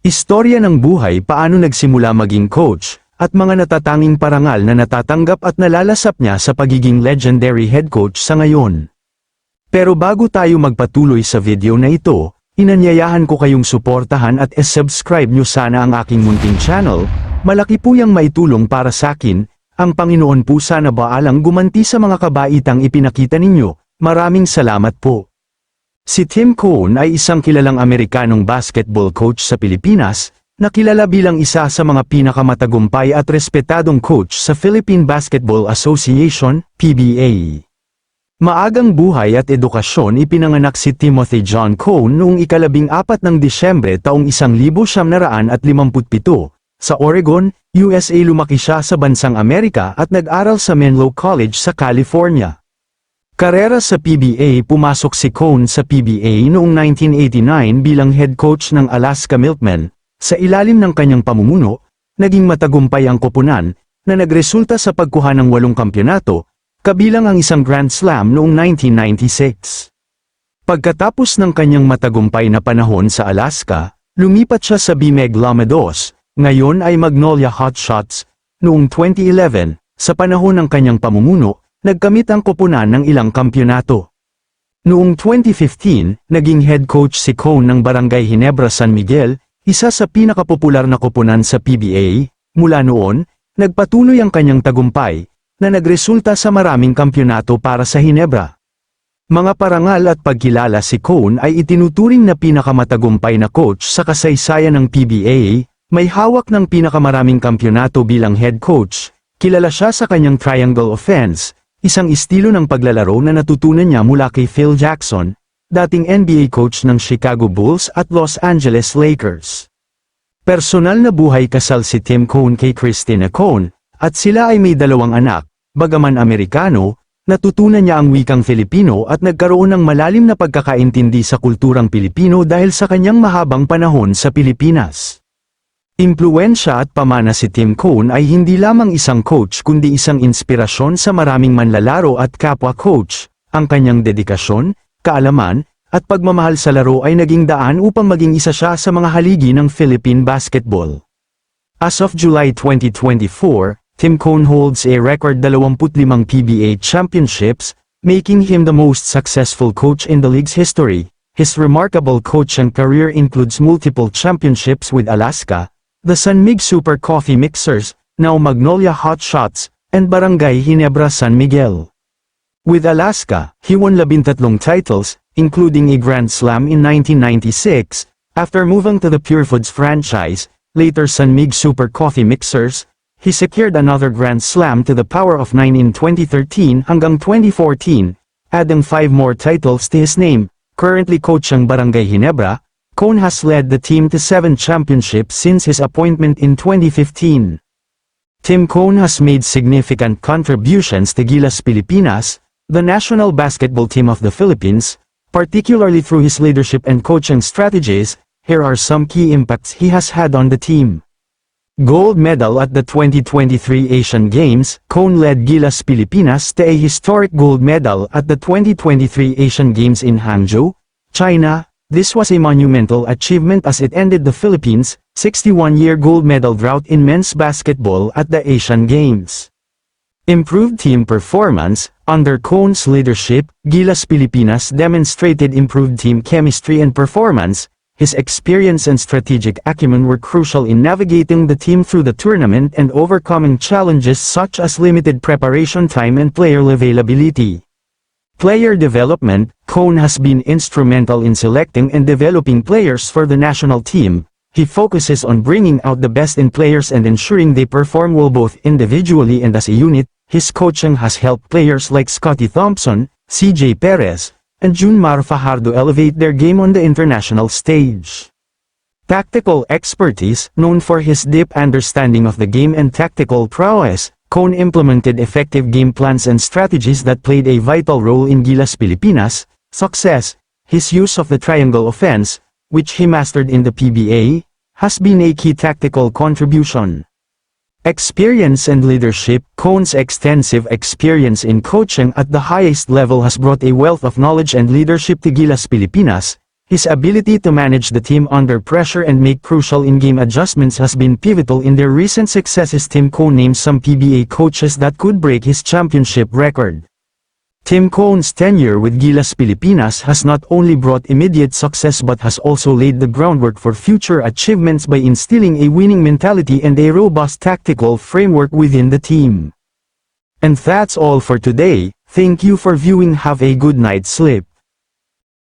Istorya ng buhay paano nagsimula maging coach, at mga natatanging parangal na natatanggap at nalalasap niya sa pagiging legendary head coach sa ngayon. Pero bago tayo magpatuloy sa video na ito, inanyayahan ko kayong suportahan at subscribe nyo sana ang aking munting channel. Malaki po yang maitulong para sa akin. Ang Panginoon po sana baalang gumanti sa mga kabaitang ipinakita ninyo. Maraming salamat po. Si Tim Cone ay isang kilalang Amerikanong basketball coach sa Pilipinas, na kilala bilang isa sa mga pinakamatagumpay at respetadong coach sa Philippine Basketball Association, PBA. Maagang buhay at edukasyon ipinanganak si Timothy John Cone noong 14 ng Disyembre taong 1957. Sa Oregon, USA. Lumaki siya sa bansang Amerika at nag-aral sa Menlo College sa California. Karera sa PBA. Pumasok si Cone sa PBA noong 1989 bilang head coach ng Alaska Milkmen. Sa ilalim ng kanyang pamumuno, naging matagumpay ang koponan, na nagresulta sa pagkuha ng 8 kampyonato, kabilang ang isang Grand Slam noong 1996. Pagkatapos ng kanyang matagumpay na panahon sa Alaska, lumipat siya sa BMEG Lamedos, ngayon ay Magnolia Hotshots. Noong 2011, sa panahon ng kanyang pamumuno, nagkamit ang koponan ng ilang kampyonato. Noong 2015, naging head coach si Cone ng Barangay Ginebra San Miguel, isa sa pinakapopular na koponan sa PBA. Mula noon, nagpatuloy ang kanyang tagumpay, na nagresulta sa maraming kampyonato para sa Ginebra. Mga parangal at pagkilala si Cone ay itinuturing na pinakamatagumpay na coach sa kasaysayan ng PBA. May hawak ng pinakamaraming kampyonato bilang head coach. Kilala siya sa kanyang triangle offense, isang estilo ng paglalaro na natutunan niya mula kay Phil Jackson, dating NBA coach ng Chicago Bulls at Los Angeles Lakers. Personal na buhay. Kasal si Tim Cone kay Christina Cone, at sila ay may 2 anak. Bagaman Amerikano, natutunan niya ang wikang Filipino at nagkaroon ng malalim na pagkakaintindi sa kulturang Pilipino dahil sa kanyang mahabang panahon sa Pilipinas. Impluwensya at pamana. Si Tim Cone ay hindi lamang isang coach kundi isang inspirasyon sa maraming manlalaro at kapwa coach. Ang kanyang dedikasyon, kaalaman, at pagmamahal sa laro ay naging daan upang maging isa siya sa mga haligi ng Philippine basketball. As of July 2024, Tim Cone holds a record 25 PBA championships, making him the most successful coach in the league's history. His remarkable coaching career includes multiple championships with Alaska, the San Mig Super Coffee Mixers, now Magnolia Hotshots, and Barangay Ginebra San Miguel. With Alaska, he won 13 titles, including a Grand Slam in 1996, after moving to the Pure Foods franchise, later San Mig Super Coffee Mixers. He secured another Grand Slam to the Power of 9 in 2013 hanggang 2014, adding 5 more titles to his name. Currently coaching Barangay Ginebra, Cone has led the team to 7 championships since his appointment in 2015. Tim Cone has made significant contributions to Gilas Pilipinas, the national basketball team of the Philippines, particularly through his leadership and coaching strategies. Here are some key impacts he has had on the team. Gold medal at the 2023 Asian Games. Cone led Gilas Pilipinas to a historic gold medal at the 2023 Asian Games in Hangzhou, China. This was a monumental achievement as it ended the Philippines' 61-year gold medal drought in men's basketball at the Asian Games. Improved team performance. Under Cone's leadership, Gilas Pilipinas demonstrated improved team chemistry and performance. His experience and strategic acumen were crucial in navigating the team through the tournament and overcoming challenges such as limited preparation time and player availability. Player development. Cone has been instrumental in selecting and developing players for the national team. He focuses on bringing out the best in players and ensuring they perform well both individually and as a unit. His coaching has helped players like Scottie Thompson, CJ Perez, and Junmar Fajardo elevate their game on the international stage. Tactical expertise. Known for his deep understanding of the game and tactical prowess, Cone implemented effective game plans and strategies that played a vital role in Gilas Pilipinas' success. His use of the triangle offense, which he mastered in the PBA, has been a key tactical contribution. Experience and leadership. Cone's extensive experience in coaching at the highest level has brought a wealth of knowledge and leadership to Gilas Pilipinas. His ability to manage the team under pressure and make crucial in-game adjustments has been pivotal in their recent successes. Tim Cone names some PBA coaches that could break his championship record. Tim Cone's tenure with Gilas Pilipinas has not only brought immediate success but has also laid the groundwork for future achievements by instilling a winning mentality and a robust tactical framework within the team. And that's all for today. Thank you for viewing. Have a good night's sleep.